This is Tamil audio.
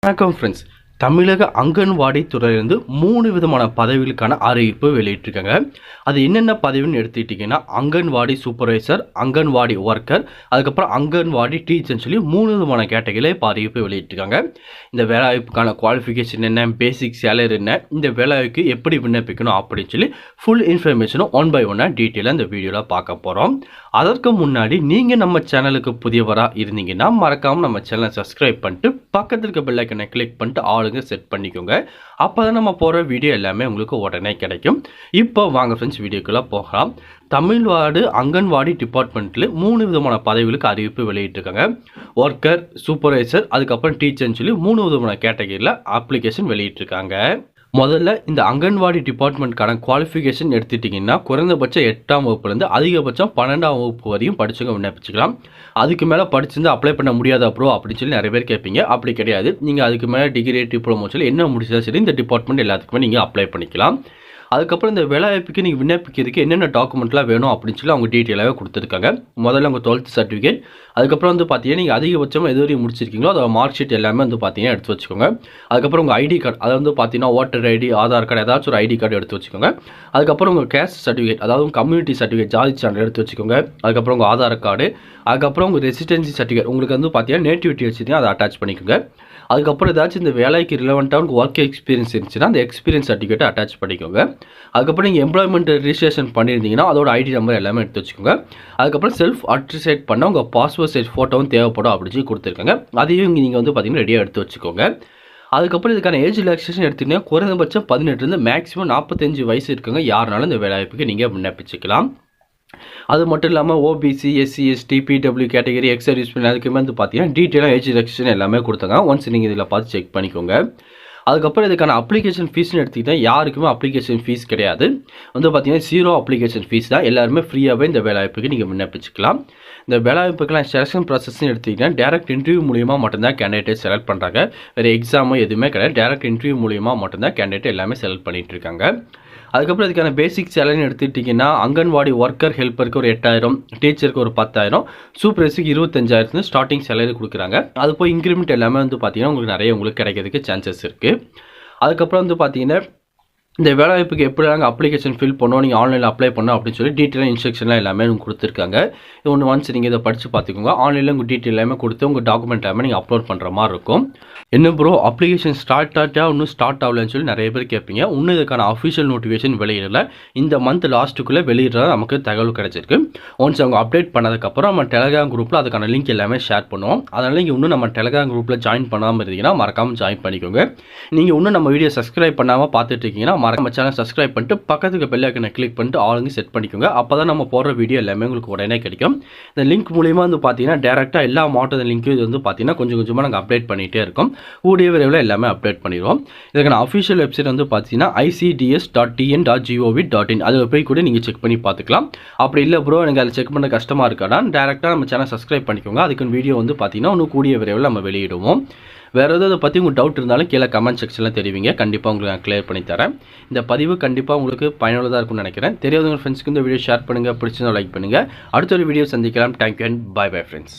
வணக்கம் ஃப்ரெண்ட்ஸ். தமிழக அங்கன்வாடி துறையிலிருந்து 3 விதமான பதவிகளுக்கான அறிவிப்பு வெளியிட்டிருக்காங்க. அது என்னென்ன பதவின்னு எடுத்துக்கிட்டிங்கன்னா, அங்கன்வாடி சூப்பர்வைசர், அங்கன்வாடி ஒர்க்கர், அதுக்கப்புறம் அங்கன்வாடி டீச்சர்னு சொல்லி 3 விதமான கேட்டகரியில் இப்போ அறிவிப்பு வெளியிட்டிருக்காங்க. இந்த வேலைவாய்ப்புக்கான குவாலிஃபிகேஷன் என்ன, பேசிக் சேலரி என்ன, இந்த வேலைவாய்ப்புக்கு எப்படி விண்ணப்பிக்கணும் அப்படின்னு சொல்லி ஃபுல் இன்ஃபர்மேஷனும் ஒன் பை ஒன்னாக டீட்டெயிலாக இந்த வீடியோவில் பார்க்க போகிறோம். அதற்கு முன்னாடி நீங்கள் நம்ம சேனலுக்கு புதியவராக இருந்தீங்கன்னா மறக்காமல் நம்ம சேனலை சப்ஸ்கிரைப் பண்ணிட்டு பக்கத்தில் இருக்க பெல் ஐக்கனை கிளிக் பண்ணிட்டு ஆளுங்க செட் பண்ணிக்கோங்க. அப்போ தான் நம்ம போகிற வீடியோ எல்லாமே உங்களுக்கு உடனே கிடைக்கும். இப்போ வாங்க ஃப்ரெண்ட்ஸ் வீடியோக்குள்ளே போகலாம். தமிழ்நாடு அங்கன்வாடி டிபார்ட்மெண்ட்டில் 3 விதமான பதவிகளுக்கு அறிவிப்பு வெளியிட்டிருக்காங்க. ஒர்க்கர், சூப்பர்வைசர், அதுக்கப்புறம் டீச்சர்னு சொல்லி 3 விதமான கேட்டகரியில் அப்ளிகேஷன் வெளியிட்டிருக்காங்க. முதல்ல இந்த அங்கன்வாடி டிபார்ட்மெண்ட்கான குவாலிஃபிகேஷன் எடுத்துட்டிங்கன்னா குறைந்தபட்சம் 8ஆம் வகுப்புலேருந்து அதிகபட்சம் 12ஆம் வகுப்பு வரையும் படிச்சவங்க விண்ணப்பிச்சுக்கலாம். அதுக்கு மேலே படிச்சிருந்து அப்ளை பண்ண முடியாத ப்ரோ அப்படின்னு சொல்லி நிறைய பேர் கேட்பீங்க. அப்படி கிடையாது. நீங்கள் அதுக்கு மேலே டிகிரி, டிப்ளமோ சொல்லி என்ன முடிச்சதா சரி இந்த டிபார்ட்மெண்ட் எல்லாத்துக்குமே நீங்கள் அப்ளை பண்ணிக்கலாம். அதுக்கப்புறம் இந்த வேலைவாய்ப்புக்கு நீங்கள் விண்ணப்பிக்கிறதுக்கு என்னென்ன டாக்குமெண்ட்லாம் வேணும் அப்படின்னு சொல்லி அவங்க டீட்டெயிலாகவே கொடுத்துருக்காங்க. முதல்ல உங்கள் 12th சர்டிஃபிகேட், அதுக்கப்புறம் பார்த்தீங்கன்னா நீங்கள் அதிகபட்சமாக எது வரையும் முடிச்சிருக்கீங்களோ அதோட மார்க் ஷீட் எல்லாமே பார்த்தீங்கன்னா எடுத்து வச்சுக்கோங்க. அதுக்கப்புறம் உங்கள் ஐடி கார்டு, அதை பார்த்தீங்கன்னா ஓட்டர் ஐடி, ஆதார் கார்டு, ஏதாச்சும் ஒரு ஐடி கார்டு எடுத்து வச்சுக்கோங்க. அதுக்கப்புறம் உங்கள் கேஸ்ட் சர்டிஃபிகேட், அதாவது கம்யூனிட்டி சர்டிஃபிகேட், ஜாதி சான்று எடுத்து வச்சுக்கோங்க. அதுக்கப்புறம் உங்கள் ஆதார் கார்டு, அதுக்கப்புறம் உங்கள் ரெசிடென்சி சர்டிஃபிகேட், உங்களுக்கு பார்த்தீங்கன்னா நேட்டிவிட்டி வச்சுருந்தீங்க அதை அட்டாச் பண்ணிக்கோங்க. அதுக்கப்புறம் ஏதாச்சும் இந்த வேலைக்கு ரிலவெண்ட்டாக உங்களுக்கு ஒர்க் எக்ஸ்பீரியன்ஸ் இருந்துச்சுன்னா அந்த எக்ஸ்பீரியன்ஸ் சர்டிஃபிகேட்டை அட்டாச் பண்ணிக்கோங்க. அதுக்கப்புறம் நீங்கள் எம்ப்ளாய்மெண்ட் ரிஜிஸ்ட்ரேஷன் பண்ணியிருந்தீங்கன்னா அதோட ஐடி நம்பர் எல்லாமே எடுத்து வச்சுக்கோங்க. அதுக்கப்புறம் செல்ஃப் அட்ரிசேட் பண்ண உங்கள் பாஸ்போர்ட் சைஸ் ஃபோட்டோவும் தேவைப்படும் அப்படின்னு சொல்லி கொடுத்துருக்காங்க. அதையும் நீங்கள் பார்த்தீங்கன்னா ரெடியாக எடுத்து வச்சுக்கோங்க. அதுக்கப்புறம் இதுக்கான ஏஜ் ரிலாக்ஸேஷன் எடுத்திங்கன்னா குறைந்தபட்சம் 18 மேக்ஸிமம் 45 வயசு இருக்குங்க. யாருனாலும் இந்த வேலைவாய்ப்புக்கு நீங்கள் விண்ணப்பிச்சுக்கலாம். அது மட்டும் இல்லாமல் OBC, SC, ST, PWD category, ex serviceman அதுக்குமே பார்த்தீங்கன்னா டீட்டெயிலாக ஏஜ் ரிலாக்ஸேஷன் எல்லாமே கொடுத்தாங்க. ஒன்ஸ் நீங்கள் இதில் பார்த்து செக் பண்ணிக்கோங்க. அதுக்கப்புறம் இதுக்கான அப்ளிகேஷன் ஃபீஸ்னு எடுத்துக்கிட்டால் யாருக்குமே அப்ளிகேஷன் ஃபீஸ் கிடையாது. பார்த்தீங்கன்னா 0 அப்ளிகேஷன் ஃபீஸ் தான். எல்லாருமே ஃப்ரீயாகவே இந்த வேலைவாய்ப்புக்கு நீங்கள் விண்ணப்பிச்சுக்கலாம். இந்த வேலைவாய்ப்புக்கெல்லாம் செலக்ஷன் ப்ராசஸ்ன்னு எடுத்துக்கிட்டால் டேரக்ட் இன்டர்வியூ மூலியமாக மட்டும்தான் கேண்டிடேட் செலக்ட் பண்ணுறாங்க. வேறு எக்ஸாமோ எதுவுமே கிடையாது. டேரக்ட் இன்டர்வியூ மூலியமாக மட்டும்தான் கேண்டிடேட் எல்லாமே செலக்ட் பண்ணிகிட்டு இருக்காங்க. அதுக்கப்புறம் இதுக்கான பேசிக் சேலரின்னு எடுத்துக்கிட்டிங்கன்னா அங்கன்வாடி ஒர்க்கர் ஹெல்ப்பருக்கு ஒரு 8000, டீச்சருக்கு ஒரு 10,000, சூப்பர்வைசருக்கு 25,000 ஸ்டார்டிங் சேலரி கொடுக்குறாங்க. அது போய் இன்க்ரிமெண்ட் எல்லாமே பார்த்தீங்கன்னா உங்களுக்கு நிறைய உங்களுக்கு கிடைக்கிறதுக்கு சான்சஸ் இருக்குது. அதுக்கப்புறம் பார்த்தீங்கன்னா இந்த வேலைவாய்ப்புக்கு எப்படி நாங்கள் அப்ளிகேஷன் ஃபில் பண்ணோம், நீங்கள் ஆன்லைனில் அப்ளை பண்ணோம் அப்படின்னு சொல்லி டீட்டெயிலாக இன்ஸ்ட்ரக்ஷன்லாம் எல்லாமே கொடுத்துருக்காங்க. இது ஒன்று ஒன்ஸ் நீங்கள் இதை படித்து பார்த்துக்கோங்க. ஆன்லைனில் உங்கள் டீட்டெயில் எல்லாமே கொடுத்து உங்கள் டாக்குமெண்ட் எல்லாமே நீங்கள் அப்லோட் பண்ணுற மாதிரி இருக்கும். என்ன ப்ரோ அப்ளிகேஷன் ஸ்டார்ட் ஆகிட்டா இன்னும் ஸ்டார்ட் ஆகலன்னு சொல்லி நிறைய பேர் கேட்பீங்க. இன்னும் இதுக்கான அஃபிஷியல் நோட்டிஃபிகேஷன் வெளியிடல. இந்த மந்த் லாஸ்ட்டுக்குள்ளே வெளியிடுறதா நமக்கு தகவல் கிடைச்சிருக்கு. ஒன்ஸ் அவங்க அப்டேட் பண்ணதுக்கப்புறம் நம்ம டெலகிராம் குரூப்பில் அதுக்கான லிங்க் எல்லாமே ஷேர் பண்ணுவோம். அதனால் நீங்கள் இன்னும் நம்ம டெலகிராம் குரூப்பில் ஜாயின் பண்ணாமல் இருந்தீங்கன்னா மறக்காமல் ஜாயின் பண்ணிக்கோங்க. நீங்கள் இன்னும் நம்ம வீடியோ சப்ஸ்கிரைப் பண்ணாமல் பார்த்துட்டு இருக்கீங்கன்னா மறக்காம சேனல் சப்ஸ்கிரைப் பண்ணிட்டு பக்கத்துக்கு பெல் ஐக்கனை கிளிக் பண்ணிட்டு ஆளுங்க செட் பண்ணிக்கோங்க. அப்போ தான் நம்ம போடுற வீடியோ எல்லாமே உங்களுக்கு உடனே கிடைக்கும். இந்த லிங்க் மூலியமாக பார்த்தீங்கன்னா டேரெக்டாக எல்லா மாவட்ட லிங்க்கும் இது பார்த்தீங்கன்னா கொஞ்சம் கொஞ்சமாக நாங்கள் அப்டேட் பண்ணிகிட்டே இருக்கோம். கூடிய விரைவில் எல்லாமே அப்டேட் பண்ணிடுவோம். இதுக்கான அஃபிஷியல் வெப்சைட் பார்த்தீங்கன்னா icds.tn.gov.in அதில் போய் கூட நீங்கள் செக் பண்ணி பார்த்துக்கலாம். அப்படி இல்லை ப்ரோ எனக்கு அதில் செக் பண்ண கஷ்டமாக இருக்காடா, டேரெக்டாக நம்ம சேனல் சப்ஸ்கிரைப் பண்ணிக்கோங்க. அதுக்கு வீடியோ பார்த்தீங்கன்னா இன்னும் கூடிய விரைவில் நம்ம வெளியிடுவோம். வேறு எதாவது பற்றி உங்களுக்கு டவுட் இருந்தாலும் கீழே கமெண்ட் செக்ஷனில் தெரிவிங்க. கண்டிப்பாக உங்களுக்கு நான் கிளியர் பண்ணி தரேன். இந்த பதிவு கண்டிப்பாக உங்களுக்கு பயனுள்ளதாக இருக்கும்னு நினைக்கிறேன். தெரியாதவங்க ஃப்ரெண்ட்ஸ்க்கு இந்த வீடியோ ஷேர் பண்ணுங்கள், பிடிச்சிருந்தா லைக் பண்ணுங்கள். அடுத்த ஒரு வீடியோ சந்திக்கலாம். Thank you and bye bye friends.